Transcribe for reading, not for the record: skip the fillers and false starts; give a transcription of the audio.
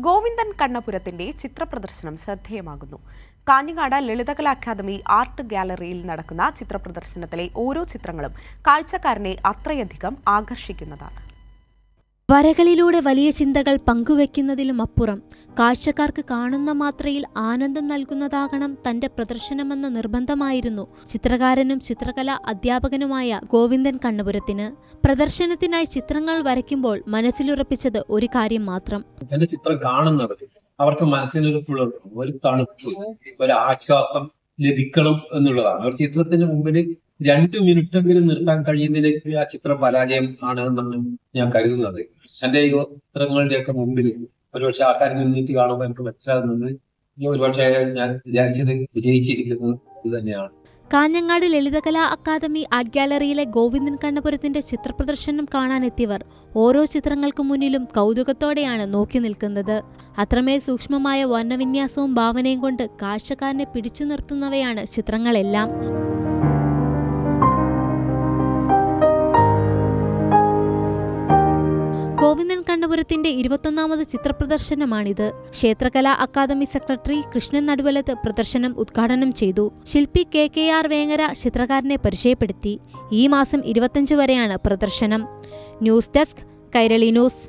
Govindan കണ്ണപുരത്തിന്റെ ചിത്രപ്രദർശനം ശ്രദ്ധേയമാകുന്നു. Kanhangad Lalithakala academy art ഗാലറിയിൽ നടക്കുന്ന ചിത്രപ്രദർശനത്തിലെ ഓരോ ചിത്രങ്ങളും കാഴ്ചക്കാരനെ അത്രയധികം ആകർഷിക്കുന്നതാണ്. വരകളിലൂടെ വലിയ ചിന്തകൾ പങ്കുവെക്കുന്നതിലും അപ്പുറം കാഴ്ചക്കാർക്ക് കാണുന്ന മാത്രയിൽ ആനന്ദം നൽകുന്നതാകണം തന്റെ പ്രദർശനമെന്ന നിർബന്ധമായിരുന്നു ചിത്രകാരനും ചിത്രകലാ അധ്യാപകനുമായ ഗോവിന്ദൻ കണ്ണപുരത്തിന്. പ്രദർശനത്തിനായി ചിത്രങ്ങൾ വരയ്ക്കുമ്പോൾ മനസ്സിലുറപ്പിച്ചത് ഒരു കാര്യം മാത്രം. എന്റെ ചിത്രം കാണുന്നവർ അവർക്ക് മനസ്സിനൊരു കുളിർമ, ഒരു തണുപ്പ്, ഒരു ആശ്വാസം ലഭിക്കണം എന്നുള്ളതാണ്. ഒരു ചിത്രത്തിന് മുമ്പിൽ 2 മിനിറ്റെങ്കിലും നിർത്താൻ കഴിയുന്നതിലേക്ക് ആ ചിത്രം പരാജയം ആണെന്നാണ് ഞാൻ കരുതുന്നത്. എന്റെ ഈ ചിത്രങ്ങളുടെയൊക്കെ മുമ്പിൽ ഒരുപക്ഷെ ആൾക്കാർ നിന്നിട്ട് കാണുമ്പോൾ എനിക്ക് മനസ്സിലാകുന്നത് ഒരുപക്ഷെ ഞാൻ വിചാരിച്ചത് വിജയിച്ചിരിക്കുന്നത് ഇത് തന്നെയാണ്. കാഞ്ഞങ്ങാട് ലളിതകലാ അക്കാദമി ആർട്ട് ഗാലറിയിലെ ഗോവിന്ദൻ കണ്ണപുരത്തിന്റെ ചിത്രപ്രദർശനം കാണാനെത്തിയവർ ഓരോ ചിത്രങ്ങൾക്ക് മുന്നിലും കൗതുകത്തോടെയാണ് നോക്കി നിൽക്കുന്നത്. അത്രമേൽ സൂക്ഷ്മമായ വർണ്ണവിന്യാസവും ഭാവനയും കൊണ്ട് കാഴ്ചക്കാരനെ പിടിച്ചു നിർത്തുന്നവയാണ് ചിത്രങ്ങളെല്ലാം. ഗോവിന്ദൻ കണ്ണപുരത്തിന്റെ 21ാമത് ചിത്രപ്രദർശനമാണിത്. ക്ഷേത്രകലാ അക്കാദമി സെക്രട്ടറി കൃഷ്ണൻ നടുവലത്ത് പ്രദർശനം ഉദ്ഘാടനം ചെയ്തു. ശില്പി KKR വേങ്ങര ചിത്രകാരനെ പരിചയപ്പെടുത്തി. ഈ മാസം 25 വരെയാണ് പ്രദർശനം. News desk, Kairali news.